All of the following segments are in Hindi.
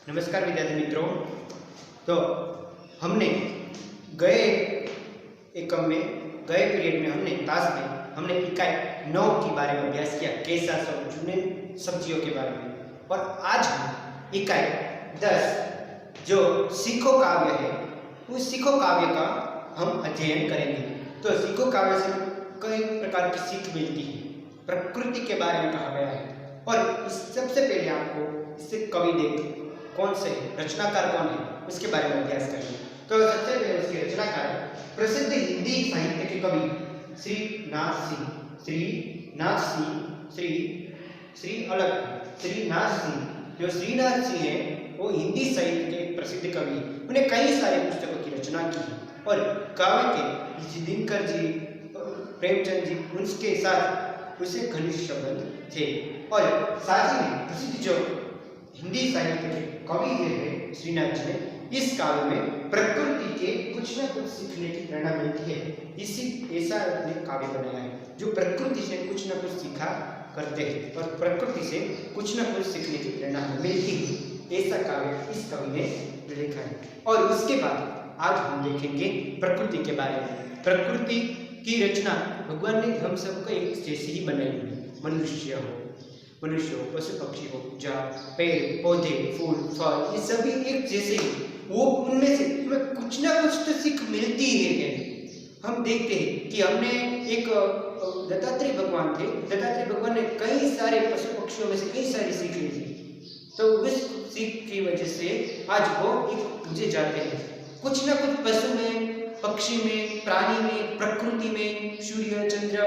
नमस्कार विद्यार्थी मित्रों। तो हमने गए एकम में गए पीरियड में हमने इकाई 9 के बारे में अभ्यास किया, कैसा सब चुने सब्जियों के बारे में। और आज हम इकाई 10 जो सीखो काव्य है, उस सीखो काव्य का हम अध्ययन करेंगे। तो सीखो काव्य से कई प्रकार की सीख मिलती है, प्रकृति के बारे में कहा गया है। और सबसे पहले आपको इससे कवि देख कौन से रचनाकार कौन है उसके बारे में अभ्यास करेंगे। तो सबसे पहले उसके रचनाकार प्रसिद्ध हिंदी साहित्य के कवि श्रीनाथ सिंह। जो श्रीनाथ सिंह है वो हिंदी साहित्य के प्रसिद्ध कवि हैं। उन्हें कई सारे पुस्तकों की रचना की है और काव्य के दिनकर जी, प्रेमचंद जी, उनके साथ उसे घनिष्ठ संबंध थे। और साथ ही में प्रसिद्ध जो हिंदी साहित्य के कवि है श्रीनाथ जी ने इस काव्य में प्रकृति के कुछ न कुछ सीखने की प्रेरणा मिलती है। इसी ऐसा अपने काव्य बनाया है जो प्रकृति से कुछ न कुछ सीखा करते हैं और प्रकृति से कुछ न कुछ सीखने की प्रेरणा मिलती है। ऐसा काव्य इस कवि ने लिखा है। और उसके बाद आज हम देखेंगे प्रकृति के बारे में। प्रकृति की रचना भगवान ने हम सबको एक जैसी ही बनाई है। मनुष्य हो, पशु पक्षी हो, जा पेड़ पौधे फूल फल, ये सभी एक जैसे ही, वो उनमें से हमें कुछ ना कुछ तो सीख मिलती है। हम देखते हैं कि हमने एक दत्तात्रेय भगवान थे, दत्तात्रेय भगवान ने कई सारे पशु पक्षियों में से कई सारी सीख ली थी। तो उस सीख की वजह से आज वो एक पूजे जाते हैं। कुछ ना कुछ पशु में, पक्षी में, प्राणी में, प्रकृति में, सूर्य चंद्र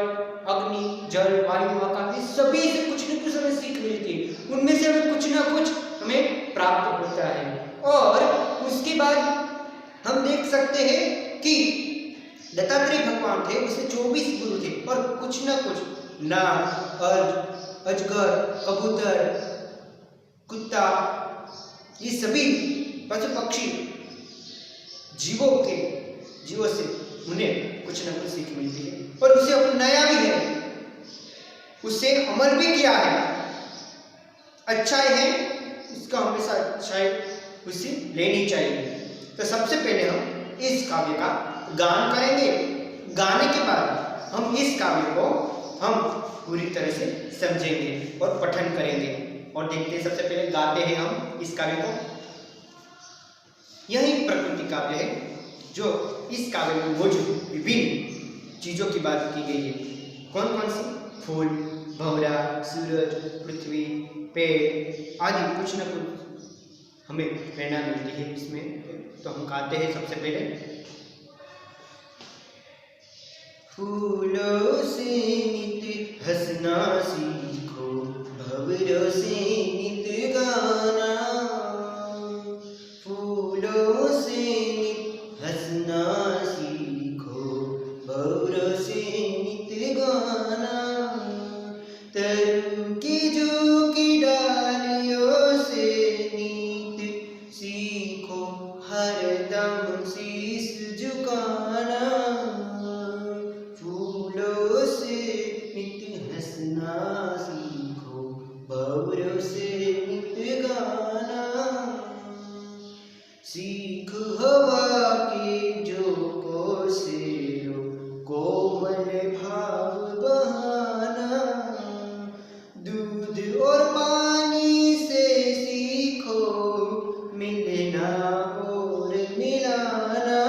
अग्नि जल वायु आकाश, इस सभी से कुछ न कुछ हमें सीख मिलती है। उनमें से हमें कुछ ना कुछ हमें प्राप्त होता है। और उसके बाद हम देख सकते हैं कि दत्तात्रेय भगवान थे, उसके 24 गुरु थे और कुछ ना कुछ नाग, अजगर, कबूतर, कुत्ता, ये सभी पशु पक्षी जीवों से उन्हें कुछ न कुछ सीख मिलती है और उसे अपनाया भी है, उसे अमल भी किया है। अच्छाई है उसका हमेशा अच्छाई उसे लेनी चाहिए। तो सबसे पहले हम इस काव्य का गान करेंगे। गाने के बाद हम इस काव्य को हम पूरी तरह से समझेंगे और पठन करेंगे और देखते हैं। सबसे पहले गाते हैं हम इस काव्य को। यही प्रकृति काव्य है जो इस काव्य में मौजूद विभिन्न चीजों की बात की गई है। कौन कौन सी? फूल, भंवरा, सूरज, पृथ्वी, पेड़ आदि कुछ न कुछ हमें प्रेरणा मिलती है इसमें। तो हम गाते हैं सबसे पहले। फूलों से नित हंसना सीखो, भंवरों से नित गाना। फूलों से नित हंसना सीखो, भंवरों से नित गाना। तरु की जू की डालियों से नित सीखो, हरदम शीश झुकाना। फूलों से नित हंसना सीखो, भंवरों से नित गाना। सीख हवा के झोंकों से लो, कोमल भाव बहाना। दूध और पानी से सीखो, मिलना और मिलाना।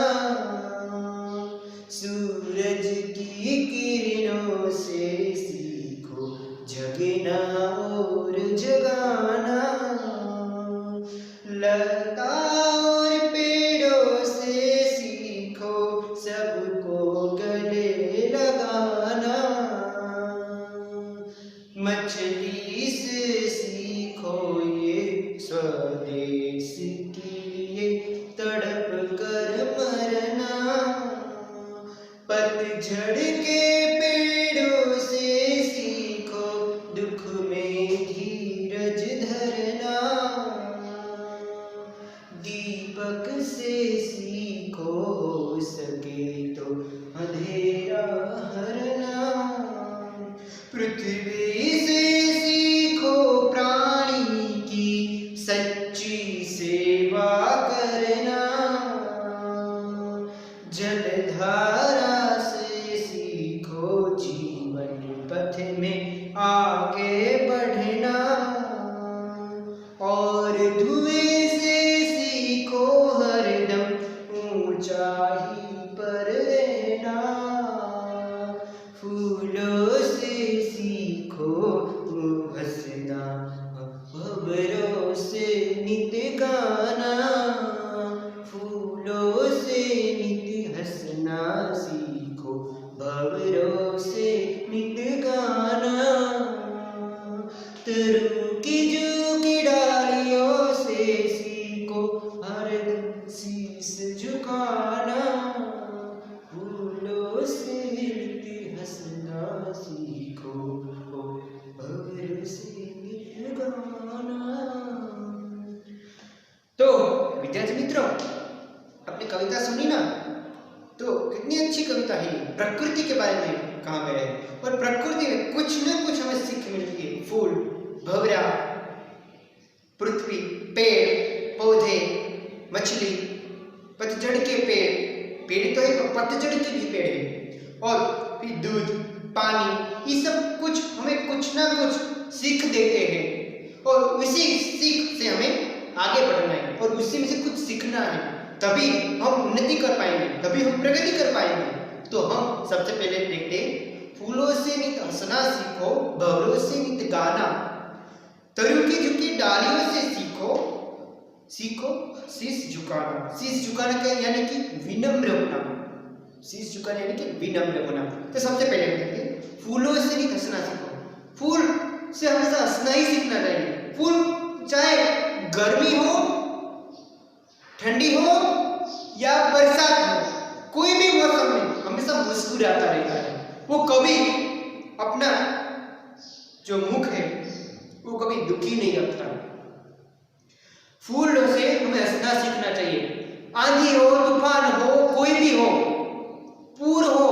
सूरज की किरणों से सीखो, जगना और जगाना। लता और पेड़ों से सीखो, सबको गले लगाना। मछली से सीखो ये स्वदेश के लिए तड़प कर मरना। पतझड़ के पेड़ों से सीखो, दुख में धीरज धरना। दीपक से सीखो, हो सके तो अंधेरा हरना। पृथ्वी से सीखो, प्राणी की सच्ची आगे बढ़ना और धुएं से सीखो हरदम ऊंचाई पर रहना। फूलों से सीखो हंसना, भंवरों से नित गाना। फूलों से नित हंसना सीखो, भंवरों से नित गाना। तरु की झुकी डालियों से सीखो हरदम शीश झुकाना। फूलों से नित हंसना सीखो, भंवरों से नित गाना। तो विद्यार्थी मित्रों, आपने कविता सुनी ना, तो कितनी अच्छी कविता है। प्रकृति के बारे में कहा गया है और प्रकृति में कुछ न कुछ हमें सीख मिलती है। फूल, भंवरा, पृथ्वी, पेड़ पौधे, मछली, पतझड़ के पेड़, पेड़ तो है, पतझड़ के भी पेड़ है, और फिर दूध, पानी, ये सब कुछ हमें कुछ ना कुछ सीख देते हैं और उसी सीख से हमें आगे बढ़ना है और उसी में से कुछ सीखना है। तभी हम उन्नति कर पाएंगे, तभी हम प्रगति कर पाएंगे। तो हम सबसे पहले देखते हैं, फूलों से नित हंसना सीखो, भंवरों से नित गाना। तरु की झुकी डालियों से सीखो शीश झुकाना। शीश झुकाना क्या यानी कि विनम्र होना। शीश झुकाना यानी कि विनम्र होना। तो सबसे पहले देखते हैं, फूलों से नित हंसना सीखो। फूल से हमेशा हंसना ही सीखना चाहिए। फूल चाहे गर्मी हो, ठंडी हो या बरसात हो, कोई भी मौसम में हमेशा मुस्कुराता रहता है। वो कभी अपना जो मुख है वो कभी दुखी नहीं रखता। फूलों से हमें हंसना सीखना चाहिए। आंधी हो, तूफान हो, कोई भी हो, पूर हो,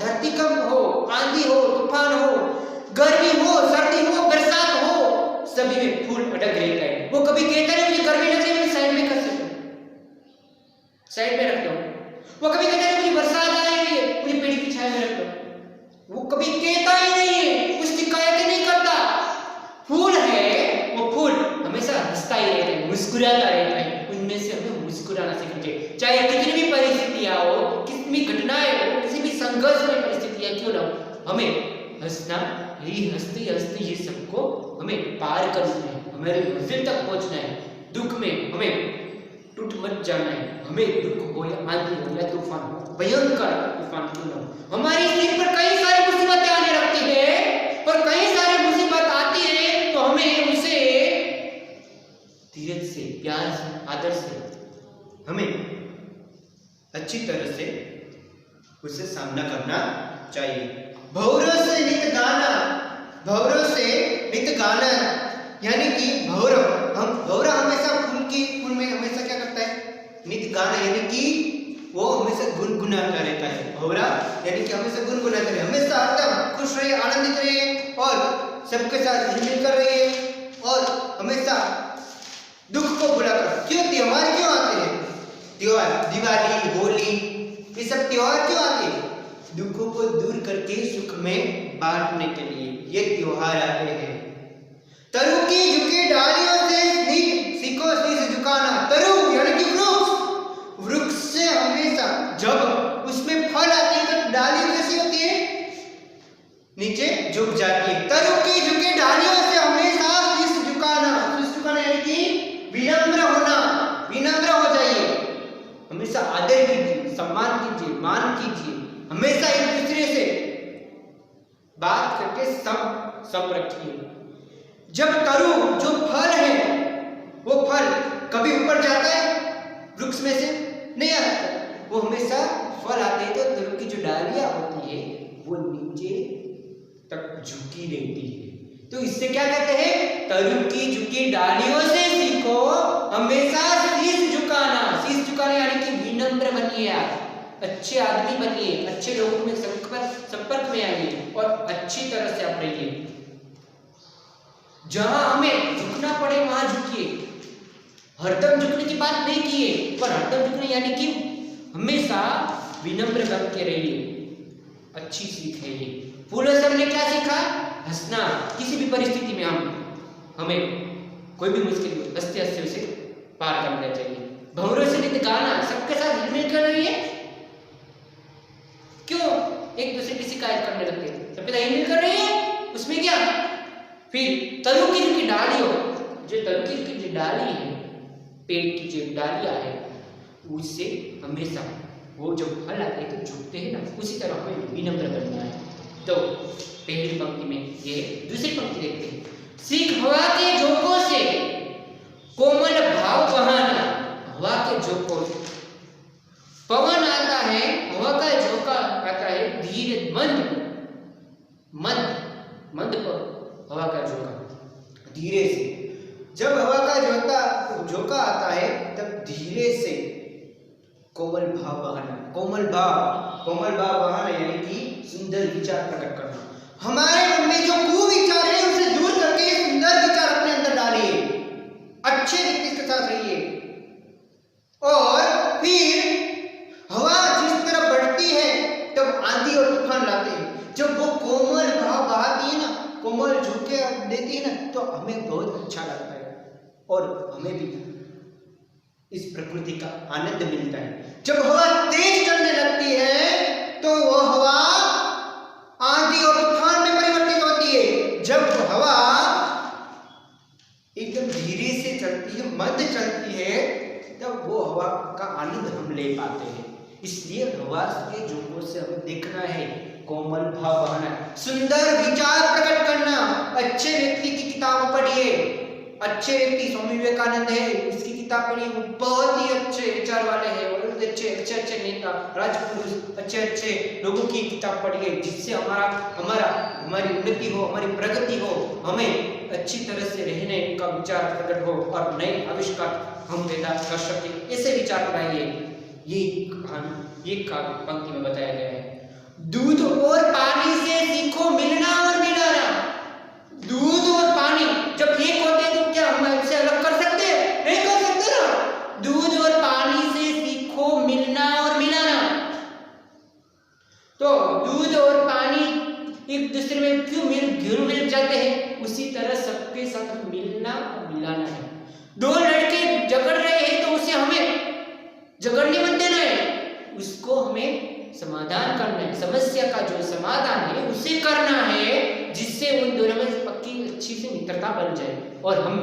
धरतीकंप हो, आंधी हो, तूफान हो, गर्मी हो, सर्दी हो, बरसात हो, सभी में फूल अटक रहता है। वो कभी कहता नहीं मुझे गर्मी लग रही है, साइड में कर सकते, साइड में रख दो। वो कभी कहता नहीं मुझे बरसात आ रही है, मुझे पेड़ की छाया में रख दो। वो कभी कहता ही नहीं है, कुछ शिकायत नहीं करता। फूल है, वो फूल हमेशा हंसता ही रहता है, मुस्कुराता रहता है। उनमें से हमें मुस्कुराना सीखना चाहिए। चाहे कितनी भी परिस्थितियां हो, कितनी भी घटनाएं हो, किसी भी संघर्ष में परिस्थितियां क्यों ना हो, हमें हंसना, यही हंसते हंसते ये सबको हमें पार करना है, हमारे मंजिल तक पहुंचना है। दुख में हमें टूट मत जाना है। हमें दुख हो या आंधी हो या तूफान हो, भयंकर तूफान क्यों ना हो, हमारी सिर पर कई सारी मुसीबतें आने लगती है और कई सारी मुसीबत आती है, तो हमें उसे धीरज से, प्यार से, आदर से हमें अच्छी तरह से उसे सामना करना चाहिए। भंवरों से नित गाना, भंवरों से नित गाना यानी कि भंवरा हमेशा फूल में हमेशा क्या करता है, नित गाना यानी कि वो हमेशा गुनगुनाता रहता है। भंवरा यानी कि हमेशा गुनगुनाता रहे, हमेशा हरदम खुश रहे, आनंदित रहे और सबके साथ हिल कर रहे और हमेशा दुख को भुलाकर। क्यों त्योहार क्यों आते हैं? त्योहार, दिवाली, होली, ये सब त्योहार क्यों आते हैं? दुखों को दूर करके सुख में बांटने के लिए ये त्योहार आते हैं। तरु की झुकी डालियों से सीखो शीश झुकाना। तरु यानी कि वृक्ष, वृक्ष से हमेशा जब उसमें फल आते हैं तो डाली कैसी होती है, नीचे झुक जाती है। तरु की झुकी डालियों से हमेशा शीश झुकाना। शीश झुकाना यानी कि विनम्र होना, विनम्र हो जाइए, हमेशा आदर कीजिए, सम्मान कीजिए, मान कीजिए, हमेशा एक दूसरे से बात करके सब रखिए। जब तरु जो फल है वो फल कभी ऊपर जाता है वृक्ष में से नहीं आता, वो हमेशा फल आते हैं तो तरु की जो डालियां होती है वो नीचे तक झुकी रहती है। तो इससे क्या कहते हैं, तरु की झुकी डालियों से सीखो हमेशा शीश झुकाना। शीश झुकाना यानी कि विनम्र बनिए, आप अच्छे आदमी बनिए, अच्छे लोगों में संपर्क में आइए और अच्छी तरह से आप रहिए। जहां हमें झुकना पड़े वहां झुकिए, हरदम झुकने की बात नहीं किए, पर हरदम झुकने यानी कि हमेशा विनम्र बन के रहिए। अच्छी सीख है ये। फूलों से हमने क्या सीखा, हंसना, किसी भी परिस्थिति में हमें कोई भी मुश्किल हो हंसते हंसते उसे पार कर लेना चाहिए। भंवरों से गीत गाना, सबके साथ हिलमिल कर रही है, क्यों एक दूसरे की शिकायत करने लगते हैं, सबके साथ हिलमिल कर रही है, उसमें क्या। फिर तरुकीर की डालियों, जो तरुकीर की जो डाली है, पेड़ की जो डालियां है, उससे हमेशा वो जब फल आते हैं तो झुकते हैं ना, उसी तरह हमें विनम्र बनना है। तो पहली पंक्ति में ये, दूसरी पंक्ति देखते हैं। सीख हवा के झोंकों से कोमल भाव बहाना, हवा के झोंकों से पवन आता है, हवा का झोंका आता है, धीरे मंद मंद मंद पर हवा का झोंका धीरे से, जब हवा का झोंका आता है तब धीरे से कोमल भाव बहाना, कोमल भाव बहाना यानी कि सुंदर विचार प्रकट करना। हमारे मन में जो कुविचार है उसे दूर करके सुंदर विचार अपने अंदर डालिए, अच्छे व्यक्ति के साथ रहिए। और फिर हवा जिस तरह बढ़ती है तब आंधी और तूफान लाते हैं, जब वो कोमल भाव बहाती है ना, कोमल झोंके देती है ना, तो हमें बहुत अच्छा लगता है और हमें भी इस प्रकृति का आनंद मिलता है। जब हवा तेज चलने लगती है तो वह हवा आंधी और तूफान में परिवर्तित होती है। जब हवा एकदम धीरे से चलती है, मंद चलती है, तब वो हवा का आनंद हम ले पाते हैं। इसलिए हवा के झोंकों से हमें देखना है, कोमल भाव बहाना, सुंदर विचार प्रकट करना। अच्छे व्यक्ति की किताब पढ़िए, अच्छे व्यक्ति स्वामी विवेकानंद है, उसकी किताब पढ़िए, वो बहुत ही अच्छे विचार वाले हैं, बहुत अच्छे नेता, राजपुरुष, अच्छे लोगों की किताब पढ़िए, जिससे हमारी उन्नति हो, हमारी प्रगति हो, हमें अच्छी तरह से रहने का विचार प्रकट हो और नए आविष्कार हम पैदा कर सके, ऐसे विचार पढ़ाइए। ये पंक्ति में बताया गया है। दूध और पानी से सीखो मिलना और मिलाना। दूध और पानी जब एक होते हैं तो क्या हम इससे अलग कर सकते हैं? नहीं कर सकते ना। दूध और पानी से सीखो मिलना और मिलाना। तो दूध और पानी एक दूसरे में क्यों मिल जाते हैं, उसी तरह सबके साथ मिलना और मिलाना है। दो लड़के झगड़ रहे हैं तो उसे हमें झगड़ने मत देना है, उसको हमें समाधान करना है। समस्या का जो समाधान है उसे करना है, जिससे उन दोनों में पक्की अच्छी सी मित्रता बन जाए और हम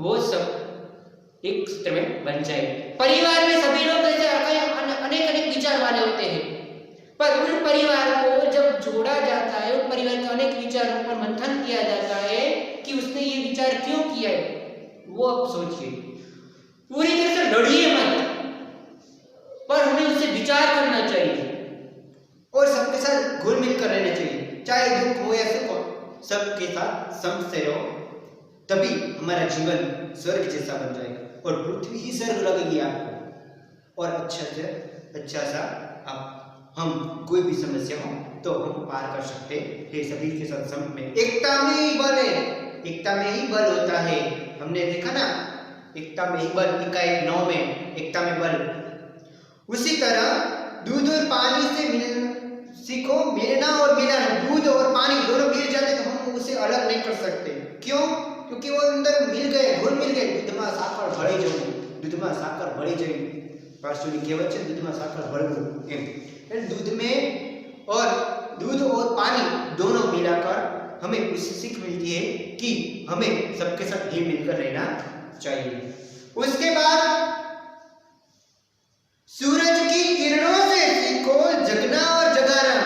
वो सब एक सूत्र में बन जाए। परिवार में सभी लोग ऐसे अनेक विचार वाले होते हैं, पर उन परिवार को जब जोड़ा जाता है, उन परिवार के अनेक विचारों पर मंथन किया जाता है कि उसने ये विचार क्यों किया है, वो आप सोचिए। पूरी तरह से लड़िए मत, पर हमें उससे विचार करना चाहिए और सबके साथ घुल मिल कर रहना चाहिए, चाहे दुख हो या सुख हो, सबके साथ संग से रहो, तभी हमारा जीवन स्वर्ग जैसा बन जाएगा और पृथ्वी ही स्वर्ग लगेगी आपको। और अच्छा सा हम कोई भी समस्या हो तो हम पार कर सकते हैं सभी के साथ संग में। एकता में ही बल है, एकता में ही बल होता है। हमने देखा ना, एकता में ही बल, इकाई 9 में एकता में बल। उसी तरह दूध और पानी से सीखो मिलना और मिलाना। दूध और पानी दोनों मिल जाते तो हम उसे अलग नहीं कर सकते। क्यों? क्योंकि वो अंदर मिल गए, घुल मिल गए। दूधમાં સાકર ભળી જવું, दूधમાં સાકર ભળી જવી, પારસુની કહેવત છે, दूधમાં સાકર ભળવું એમ। दूध में और दूध और पानी दोनों मिलाकर हमें उससे सीख मिलती है कि हमें सबके साथ ही मिलकर रहना चाहिए। उसके बाद सूरज की किरणों से सीखो जगना और जगाना।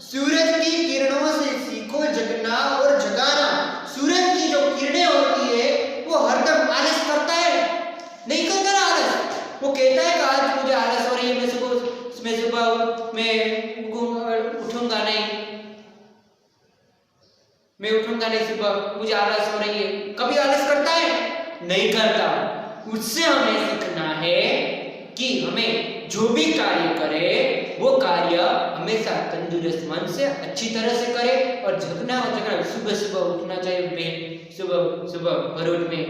सूरज की किरणों से सीखो जगना और जगाना। सूरज की जो किरणें होती है वो हरदम आलस करता है, नहीं करता ना आलस। वो कहता है कि आज मुझे आलस हो रही है, मैं सुबह उठूंगा नहीं, सुबह मुझे आलस हो रही है। कभी आलस करता है? नहीं करता। उससे हमें सीखना है कि हमें जो भी कार्य करे वो कार्य हमेशा तंदुरुस्त मन से अच्छी तरह से करे और जगना सुबह सुबह उठना चाहिए, सुबह भोर में,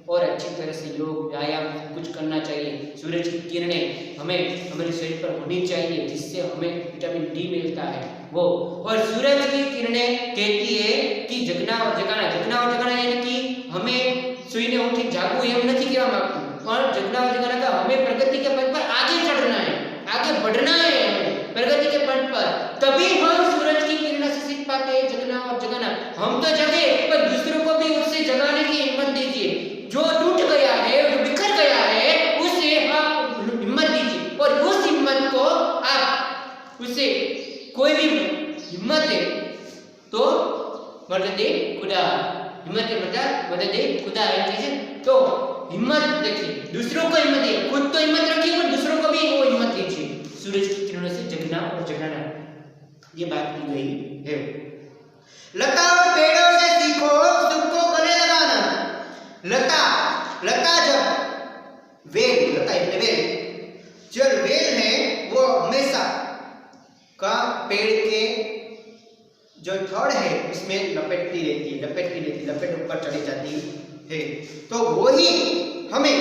और अच्छी तरह से योग व्यायाम कुछ करना चाहिए। सूरज की किरणें हमें हमारे शरीर पर होनी चाहिए, जिससे हमें विटामिन डी मिलता है, वो। और सूरज की किरणें कहती है कि जगना और जगाना यानी कि हमें सुईने उठी जागવું એમ નથી કહેવા માંગતું, પણ जगना और जगाना का हमें प्रगति के पथ पर आगे चढ़ना है, आगे बढ़ना है हमें प्रगति के पथ पर। तभी हम सूरज की किरणों से सीख पाते हैं जगना और जगाना। हम तो जगे पर दूसरों को भी उससे जगाने की हिम्मत दीजिए। जो टूट गया है, जो बिखर गया है, उसे आप हिम्मत दीजिए और उस हिम्मत को आप उसे कोई भी हिम्मत है तो मदद खुदा, हिम्मत है मतलब मदद खुदा है। कैसे? तो हिम्मत देखिए, दूसरों को हिम्मत दे, खुद तो हिम्मत रखिए पर दूसरों को भी वो हिम्मत दीजिए। सूरज की किरणों से जगना और जगाना, ये बात की गई है। लता और पेड़ों से सीखो सबको गले लगाना। लता जब वेल, लता इतने वेल, जो वेल है वो हमेशा का पेड़ के जो थड़ है उसमें लपेटती रहती है, लपेट ऊपर चली जाती है। तो वही हमें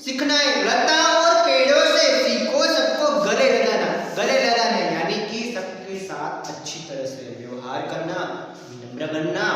सीखना है। लता और पेड़ों से सीखो सबको गले लगाना यानी कि सबके साथ अच्छी तरह से व्यवहार करना, विनम्र बनना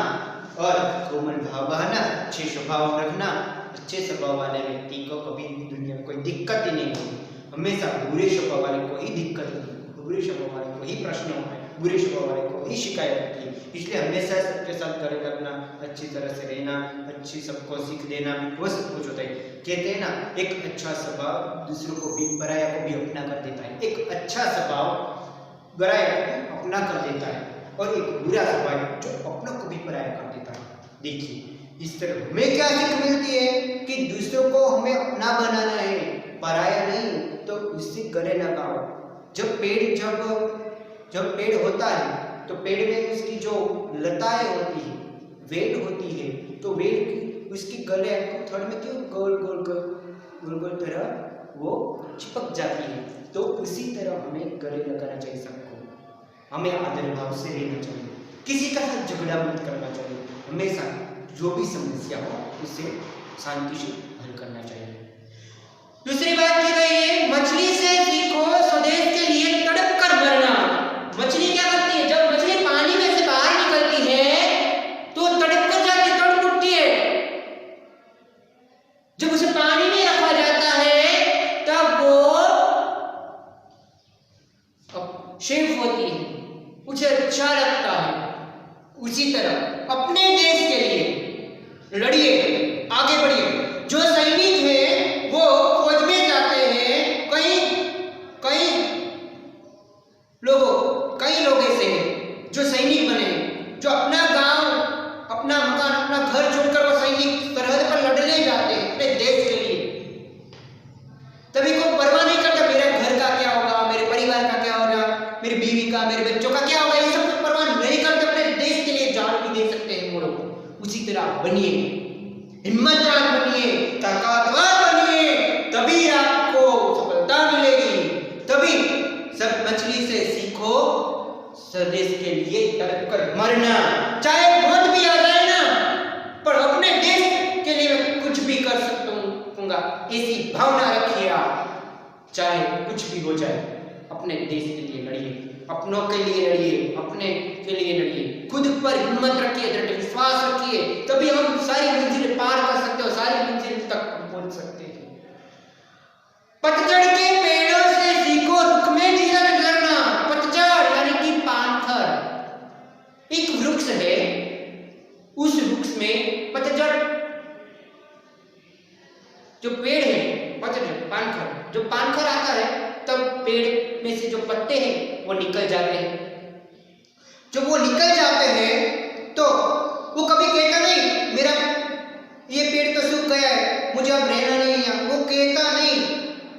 और कोमल भाव बहाना, अच्छे स्वभाव रखना। अच्छे स्वभाव वाले व्यक्ति को कभी दुनिया में कोई दिक्कत ही नहीं होगी। हमेशा बुरे स्वभाव वाले को ही दिक्कत होती है, बुरे स्वभाव वाले को ही प्रश्न होता है, बुरे स्वभाव वाले को ही शिकायत होती है। इसलिए हमेशा सबके साथ गले लगना, अच्छी तरह से रहना, अच्छी सबको सीख देना, वो सब कुछ होता है। कहते हैं ना, एक अच्छा स्वभाव दूसरों को भी, पराया को भी अपना कर देता है। एक अच्छा स्वभाव पराया को भी अपना कर देता है और एक बुरा स्वभाव जो अपनों को भी पराया कर देता है। देखिए इस तरह हमें क्या सीख मिलती है कि दूसरों को हमें अपना बनाना है, पराया नहीं। तो उससे गले लगाओ। जब पेड़ होता है तो पेड़ में उसकी जो लताएं होती है, वेल होती है, तो वेल उसकी गले थड़ में क्यों गोल गोल तरह वो चिपक जाती है। तो उसी तरह हमें गले लगाना चाहिए सबको। हमें आदर भाव से रहना चाहिए, किसी का साथ झगड़ा मत करना चाहिए। हमेशा जो भी समस्या हो उसे शांति से हल करना चाहिए। दूसरी बात की गई है, मछली से सीखो स्वदेश के लिए तड़प कर मरना। मछली क्या करती है? जब मछली पानी में से बाहर निकलती है तो तड़प कर जाती है, तड़प उठती है। जब उसे पानी में रखा जाता है तब वो शेफ होती है, उसे अच्छा लगता है। उसी तरह अपने देश के लिए लड़िए, आगे बढ़िए। जो सैनिक है वो फौज में जाते हैं, कई लोग ऐसे हैं जो सैनिक बने, जो अपना गांव, अपना मकान, अपना घर छोड़कर वो सैनिक सरहद पर लड़ने जाते हैं अपने देश के लिए। तभी कोई परवाह नहीं करता मेरे घर का क्या होगा, मेरे परिवार का क्या होगा, मेरी बीवी का, मेरे बच्चों का क्या होगा, ये सब कुछ परवाह नहीं करते। अपने देश के लिए जान भी दे सकते हैं वो लोग। उसी तरह बनिए, हिम्मतवान बनिए, ताकतवर बनिए, तभी आपको सफलता मिलेगी। तभी सब मछली से सीखो स्वदेश के लिए तड़प कर मरना, चाहे मौत भी आ जाए ना, पर अपने देश के लिए मैं कुछ भी कर सकूंगा, ऐसी भावना रखिए आप। चाहे कुछ भी हो जाए अपने देश के लिए लड़िए, अपनों के लिए लड़िए, अपने के लिए लड़िए। खुद पर हिम्मत रखिए, दृढ़ विश्वास रखिए, तभी हम सारी मंजिल पार कर सकते हो, सारी मंजिल तक पहुंच सकते हैं। पतझड़ के पेड़ों से सीखो दुख में धीरज धरना। पतझड़ यानी कि पानखर एक वृक्ष है, उस वृक्ष में पतझड़ जो पेड़ है, पतझड़ पानखर, जो पानखर आता है तब पेड़ में से जो पत्ते हैं वो निकल जाते हैं। जब वो निकल जाते हैं तो वो कभी कहता नहीं मेरा ये पेड़ तो सूख गया है, मुझे अब रहना नहीं है, वो कहता नहीं।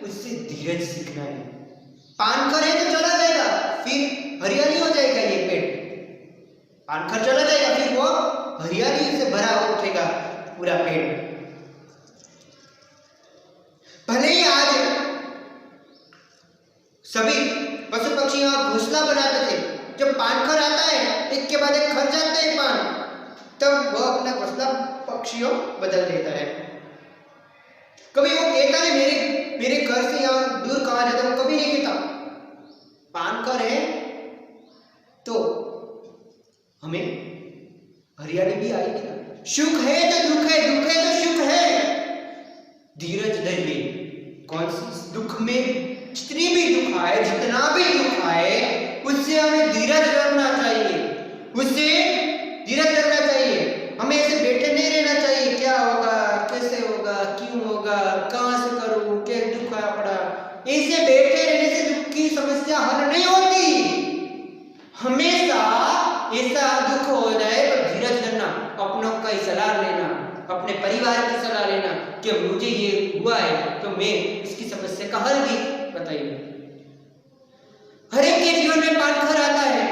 उससे धीरज सीखना है। पानखर है तो चला जाएगा, फिर हरियाली हो जाएगा ये पेड़। पानखर चला जाएगा, फिर वो हरियाली से भरा उठेगा पूरा पेड़। भले ही आज सभी पशु पक्षियों घोंसला बनाते थे, जब पानखर आता है एक के बाद एक खर जाते हैं पान, तब वह अपना घोंसला पक्षियों बदल देता है। कभी वो कहता है मेरे घर से यहाँ दूर कहाँ जाता, वो कभी नहीं कहता। पानखर है हमें हरियाली भी आएगी ना। सुख है तो दुख है, दुख है तो सुख है। धीरज धरिए। कौन सी दुख में जितनी भी दुख आए, जितना भी दुख आए, उससे हमें धीरज रखना चाहिए, उससे धीरज रखना चाहिए। हमें ऐसे बैठे नहीं रहना चाहिए, क्या होगा, कैसे होगा, क्यों होगा, कहां से करूं, क्या दुख आया पड़ा। ऐसे बैठे रहने से दुख की समस्या हल नहीं होती। हमेशा ऐसा दुख हो जाए तो धीरज धरना, अपनों का सलाह लेना, अपने परिवार की सलाह लेना कि मुझे ये हुआ है तो मैं इसकी समस्या का हल भी बताइए। हर एक के जीवन में पानखर आता है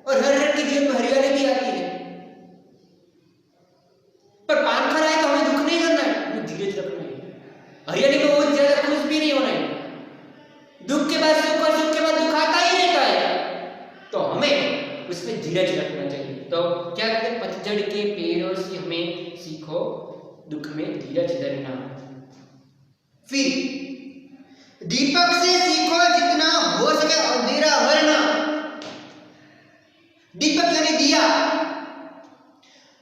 और हर एक के जीवन में हरियाली भी आती है, पर पानखर आए तो हमें दुख नहीं करना है, हमें धीरज रखना है। हरियाली में बहुत ज्यादा खुश भी नहीं होना है। दुख के बाद सुख और सुख के बाद दुख आता ही रहता है, तो हमें उसमें धीरज रखना चाहिए। तो क्या कहते हैं, पतझड़ के पेड़ों से हमें सीखो दुख में धीरज धरना। फिर दीपक से सीखो जितना हो सके अंधेरा हरना। दीपक यानी दिया,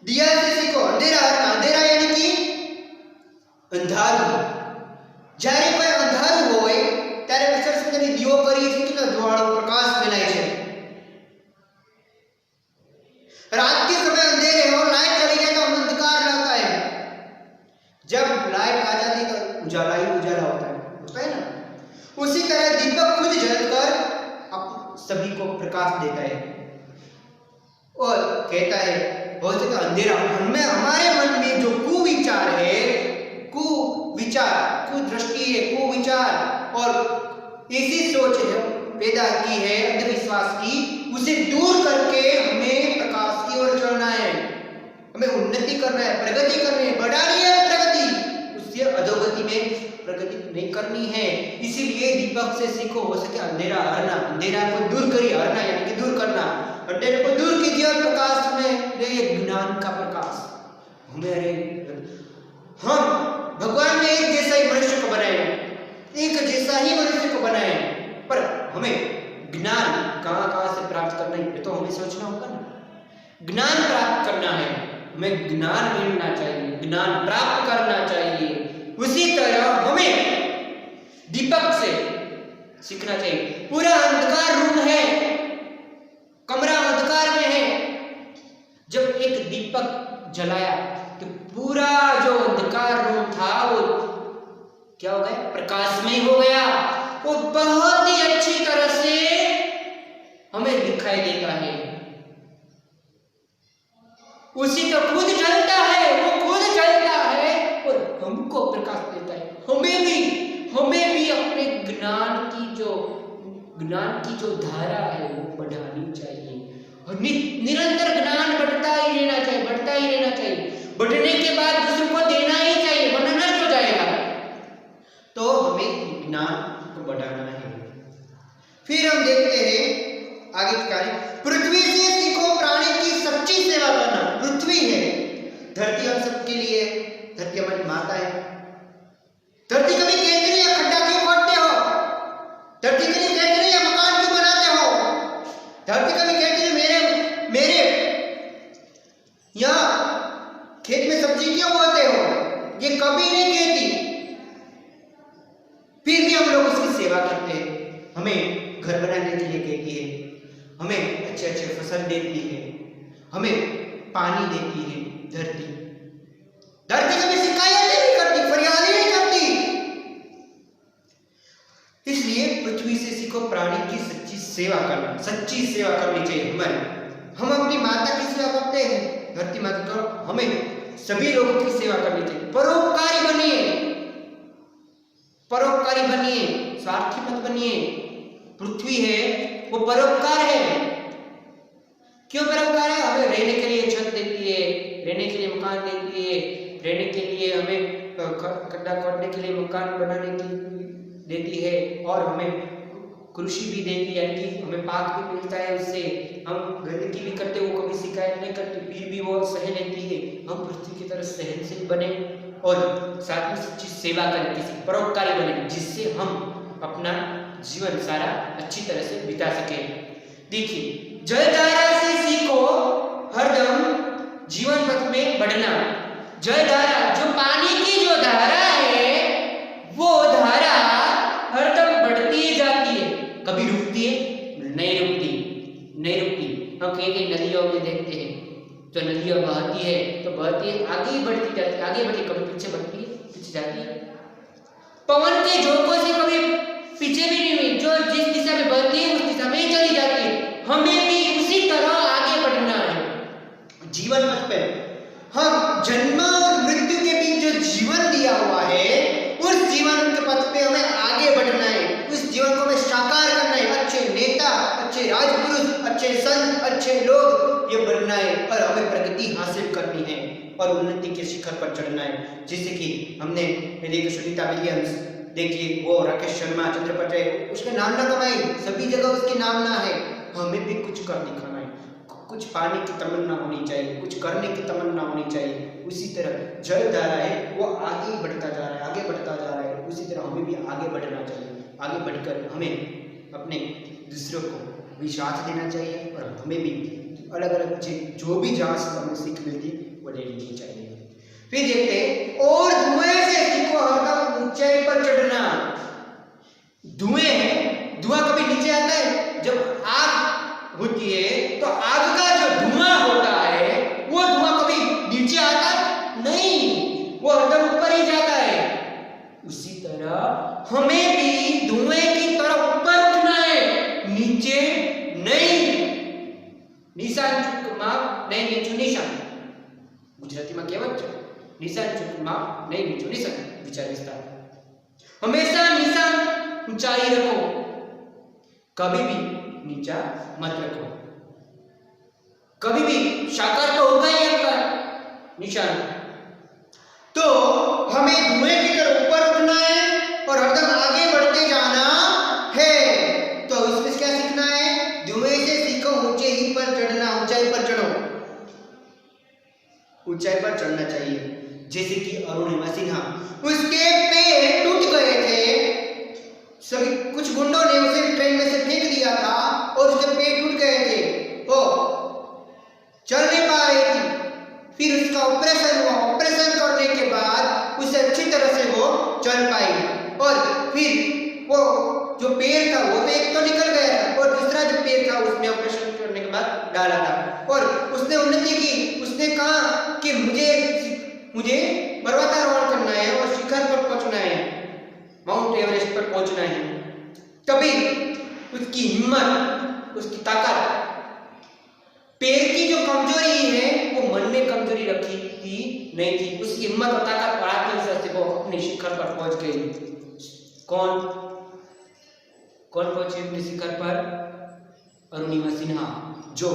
दिया से सीखो अंधेरा हरना। अंधेरा यानी कि अंधारू। જ્યારે કોઈ અંધારું હોય ત્યારે સરસ મજાની દીવો કરી છે કે જ્વાળો પ્રકાશ ફેલાય છે। रात के समय अंधेरे हो, लाइट चली जाए तो अंधकार रहता है। जब लाइट आ जाती तो उजाला ही उजाला होता है ना। उसी तरह दीपक खुद जलकर सभी को प्रकाश देता है और कहता है हो सके अंधेरा हमें, हमारे मन में जो कुविचार है, कुविचार, कुदृष्टि है, कुविचार और ऐसी सोच पैदा की है अंधविश्वास की, उसे दूर करके हमें प्रकाश की ओर चलना है। हमें उन्नति करना है, प्रगति करनी है, बढ़ानी है प्रगति, उससे अधोगति में प्रगति नहीं करनी है। इसीलिए दीपक से सीखो हो सके अंधेरा हरना। अंधेरा को दूर करिए, हरना यानी कि दूर करना। अंधेरे को दूर कीजिए और प्रकाश में रहिए, ज्ञान का प्रकाश हमें। हम भगवान ने एक जैसा ही मनुष्य को बनाया, एक जैसा ही मनुष्य को बनाया, पर हमें ज्ञान कहां से प्राप्त करना है ये तो हमें सोचना होगा ना। ज्ञान प्राप्त करना है, हमें ज्ञान मिलना चाहिए, ज्ञान प्राप्त करना चाहिए। उसी तरह हमें दीपक से सीखना चाहिए। पूरा अंधकार रूम है, कमरा अंधकार में है, जब एक दीपक जलाया तो पूरा जो अंधकार रूम था वो क्या हो गया, प्रकाशमय हो गया। वो बहुत ही अच्छी तरह से हमें दिखाई देता है। उसी तो खुद जलता है, वो खुद जलता है और हमको प्रकाश देता है। हमें भी अपने ज्ञान की जो धारा है वो बढ़ानी चाहिए और निरंतर ज्ञान बढ़ता ही रहना चाहिए, बढ़ता ही रहना चाहिए। बढ़ने के बाद दूसरों को देना ही चाहिए, वरना नष्ट हो जाएगा। तो हमें ज्ञान को बढ़ाना है। फिर हम देखते हैं आगे का कार्य। पृथ्वी से सीखो प्राणी की सच्ची सेवा करना। पृथ्वी है, धरती हम सबके लिए, धरती हमारी माता है। धरती कभी कहती नहीं है खड्डा क्यों खोदते हो, धरती कभी कहती नहीं है मकान क्यों बनाते हो, धरती कभी कहती है मेरे यहाँ खेत में सब्जी क्यों बोते हो, ये कभी नहीं कहती। फिर भी हम लोग उसकी सेवा करते हैं। हमें घर बनाने के लिए कहती है, हमें अच्छे अच्छे फसल देती है, हमें पानी देती है। धरती कभी शिकायत नहीं करती, फरियाद नहीं करती। इसलिए पृथ्वी से सीखो प्राणी की सच्ची सेवा करना। सच्ची सेवा करनी चाहिए हमें। हम अपनी माता की सेवा करते हैं, धरती माता, तो हमें सभी लोगों की सेवा करनी चाहिए। परोपकारी बनिए, परोपकारी बनिए, स्वार्थी मत बनिए। पृथ्वी है वो परोपकार है। क्यों परोपकार है? हमें रहने के लिए छत देती है, रहने के लिए मकान देती है, रहने के लिए हमें खड्डा खोदने के लिए मकान बनाने की देती है, और हमें कृषि भी देती है, यानी कि हमें पाक भी मिलता है उससे। हम गंदगी भी करते, वो कभी शिकायत नहीं करती, फिर भी वो सह लेती है। हम पृथ्वी की तरह सहनशील बने और साथ में सच्ची सेवा करें, किसी परोपकारी बने, जिससे हम अपना जीवन सारा अच्छी तरह से बिता सके। देखिए, जलधारा से सीखो हरदम जीवन पथ में बढ़ना। जल धारा, जो पानी की जो धारा है वो धारा हरदम बढ़ती ही जाती है, कभी रुकती है नहीं रुकती, नहीं रुकती। हम कई नदियों में देखते हैं तो नदियां बहती है तो बहती है, आगे ही बढ़ती जाती है, आगे बढ़ती, कभी पीछे बढ़ती है, पीछे जाती है। पवन के झोंकों से कभी पीछे भी नहीं हुई, जो जिस दिशा में बहती है उस दिशा में ही चली जाती है। हमें भी उसी तरह आगे बढ़ना है। जीवन पथ पे हम जन्म और मृत्यु के बीच जो जीवन दिया हुआ है उस जीवन के पथ पे हमें आगे बढ़ना है, उस जीवन को हमें साकार करना है। अच्छे नेता, अच्छे राजपुरुष, अच्छे संत, अच्छे लोग ये बनना है और हमें प्रगति हासिल करनी है और उन्नति के शिखर पर चढ़ना है। जैसे कि हमने देखिए सुनीता विलियम्स, देखिए वो राकेश शर्मा, चंद्र पटेल, उसके नाम ना कमाई, सभी जगह उसके नाम ना है। हमें भी कुछ कर दिखाना है, कुछ पाने की तमन्ना होनी चाहिए, कुछ करने की तमन्ना होनी चाहिए। उसी तरह जल धारा है वो आगे बढ़ता जा रहा है, आगे बढ़ता जा रहा है, उसी तरह हमें भी आगे बढ़ना चाहिए। आगे बढ़कर हमें अपने दूसरों को भी साथ देना चाहिए और हमें भी अलग अलग जो भी जहाँ से हमें सीख मिलती वो ले लेनी चाहिए। फिर देखते हैं, और धुएं से सीखो हरदम ऊंचाई पर चढ़ना। धुएं है, धुआं कभी नीचे आता है? जब आग होती है तो आग का जो धुआं होता है वो धुआं कभी नीचे आता नहीं, वो हरदम ऊपर ही जाता है। उसी तरह हमें भी धुएं की तरफ ऊपर उठना है, नीचे नहीं। निशान चुकमा नहीं नीचू निशान, ગુજરાતીમાં કહેવત છે, નિશાન ચૂકમાં નહીં નીચું નિશાન, વિચાર વિસ્તાર। હંમેશા નિશાન ઊંચાઈ रखो, कभी भी नीचा मत रखो। कभी भी साकार तो होगा ही आपका निशान। तो हमें धुएं की तरफ ऊपर उठना है और हरदम आगे बढ़ते जाना है। तो इसमें क्या सीखना है? धुएं से सीखो ऊंचे ही पर चढ़ना, ऊंचाई पर चढ़ो, ऊंचाई पर चढ़ना चाहिए। जैसे कि अरुणिमा सिन्हा, उसके पैर टूट गए थे, सभी कुछ गुंडों ने उसे ट्रेन में से फेंक दिया था और उसके पैर टूट गए थे, वो चल नहीं पा रही थी। फिर उसका ऑपरेशन हुआ, ऑपरेशन करने के बाद उसे अच्छी तरह से वो चल पाई और फिर वो जो पैर था वो तो एक तो निकल गया था और दूसरा जो पैर था उसमें ऑपरेशन करने के बाद डाला था और उसने उन्नति की। उसने कहा कि मुझे पर्वतारोहण करना है और शिखर पर पहुंचना है, माउंट एवरेस्ट पर पहुंचना है। तभी उसकी हिम्मत, उसकी ताकत, पैर की जो कमजोरी है वो मन में कमजोरी रखी थी नहीं थी, उसकी हिम्मत और ताकत और आत्मविश्वास से वो अपने शिखर पर पहुंच गई। कौन पहुंचे अपने शिखर पर? अरुणिमा सिन्हा, जो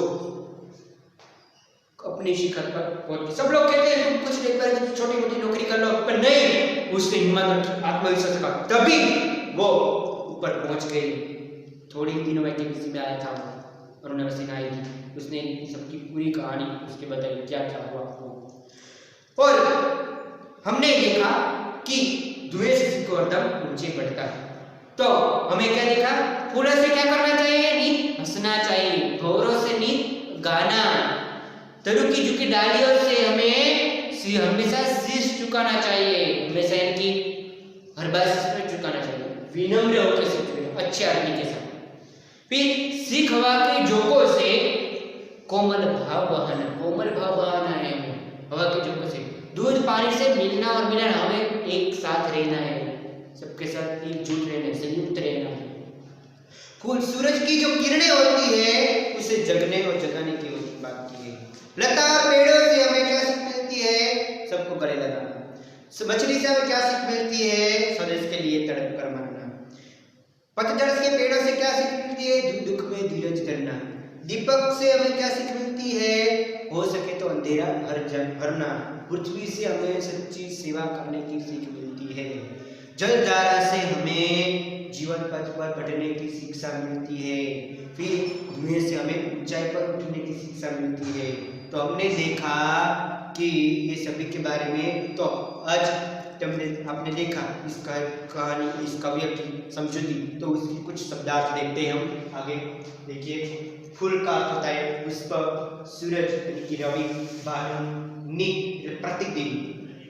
अपने शिखर पर पहुंच गई। सब लोग कहते हैं तुम कुछ नहीं करोगे, छोटी मोटी नौकरी कर लो, पर नहीं, उसने हिम्मत रखी, आत्मविश्वास का, तभी वो ऊपर पहुंच गई। थोड़ी दिनों में टीवी में आया था अरुणिमा सिन्हा आई थी, उसने सबकी पूरी कहानी उसके बताई क्या क्या हुआ। और हमने देखा कि धुएं से सीखो हरदम ऊंचे बढ़ता है। तो हमें क्या देखा? फूलों से क्या करना चाहिए? नीत हंसना चाहिए, भौरों से नीत गाना, तरु की झुकी डालियों से हमें हमेशा शीश झुकाना चाहिए, हमेशा इनकी हर बार शीश झुकाना चाहिए, विनम्र होकर सीख, अच्छे आदमी के साथ। फिर सीख हवा के झोंकों से कोमल भाव बहाना, कोमल भाव बहाना है हमें हवा के झोंकों से। दूध पानी से मिलना और मिलना, हमें एक साथ रहना है, सबके साथ एकजुट रहना है, संयुक्त रहना है। सूरज की जो किरणें होती है उसे जगने और जगाने की बात की है। लता और पेड़ों से हमें क्या सीख मिलती है? सबको गले लगाना। मछली से हमें क्या सीख मिलती है? स्वदेश के लिए तड़प कर मरना। पतझड़ के पेड़ों से क्या सीख मिलती है? दुख में धीरज धरना। दीपक से हमें क्या सीख मिलती है? हो सके तो अंधेरा भरना। पृथ्वी से हमें सच्ची सेवा करने की सीख मिलती है। जल धारा से हमें जीवन पथ पर बढ़ने की शिक्षा मिलती है। फिर धुएं से हमें ऊंचाई पर उठने की शिक्षा मिलती है। तो हमने देखा कि ये सभी के बारे में, तो आज आपने देखा इस कहानी, इस काव्य की समझुती, तो उसकी कुछ शब्दार्थ देखते हैं हम आगे। देखिए, फूल का अर्थ होता है पुष्प, सूरज यानी कि रवि, भानु, नी प्रतिदिन,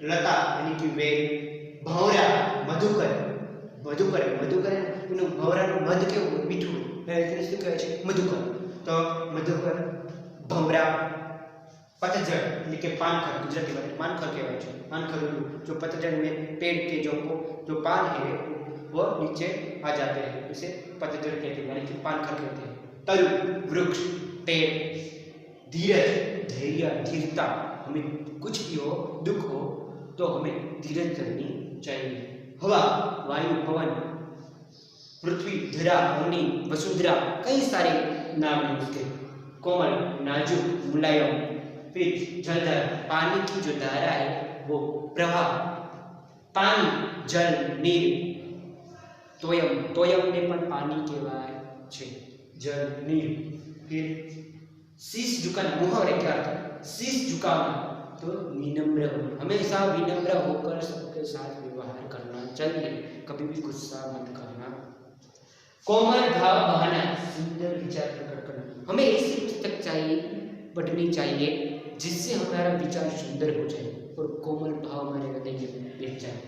लता यानी कि वेल, भौरा मधुकर, मधुकर भौराનું મધ કેવું મીઠું એટલે શું કહેવાય છે મધુકર, તો મધુકર, ભમરા, पतझड़ यानी कि पानखर, गुजराती में पानखर कहवाय छे, पानखर जो पतझड़ में पेड़ के जो पान है वो नीचे आ जाते हैं, उसे पतझड़ कहते हैं यानी कि पानखर कहते हैं। तरु वृक्ष, पेड़, धीरज धैर्य धीरता, हमें कुछ भी हो दुख हो तो हमें धीरज करनी चाहिए। हवा वायु पवन, पृथ्वी धरा अग्नि वसुंधरा, कई सारे नाम हैं उसके। कोमल नाजुक मुलायम, फिर जलधर पानी की जो धारा है वो प्रवाह, पानी जल नीर, तोयम ने पण पानी कहेवाय छे, जल नीर। फिर शीश झुकाना, मुहावरे क्या अर्थ, शीश झुकाना तो विनम्र हो, हमेशा विनम्र होकर सबके साथ व्यवहार करना चाहिए, कभी भी गुस्सा मत करना। कोमल भाव बहाना, सुंदर विचार प्रकट करना, हमें ऐसी पुस्तक चाहिए पढ़नी चाहिए जिससे हमारा विचार सुंदर हो जाए और कोमल भाव हमारे हृदय में बैठ जाए।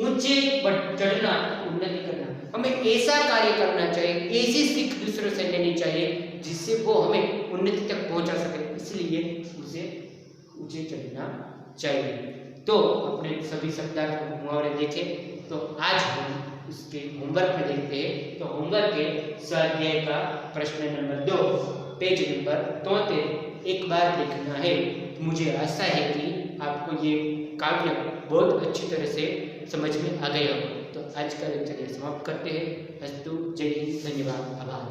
ऊंचे पर चढ़ना, उन्नति करना, हमें ऐसा कार्य करना चाहिए, ऐसी सीख दूसरों से लेनी चाहिए जिससे वो हमें उन्नति तक पहुंचा सके, इसलिए उसे ऊंचे चढ़ना चाहिए। तो अपने सभी शब्दार्थ मुहावरे देखे, तो आज हम इसके होमवर्क में देखते हैं। तो होमवर्क के स्वाध्याय का प्रश्न नंबर 2 पेज नंबर 73 एक बार लिखना है। मुझे आशा है कि आपको ये काव्य बहुत अच्छी तरह से समझ में आ गया हो। तो आज का लेक्चर समाप्त करते हैं। अस्तु, जय हिंद, धन्यवाद, आभार।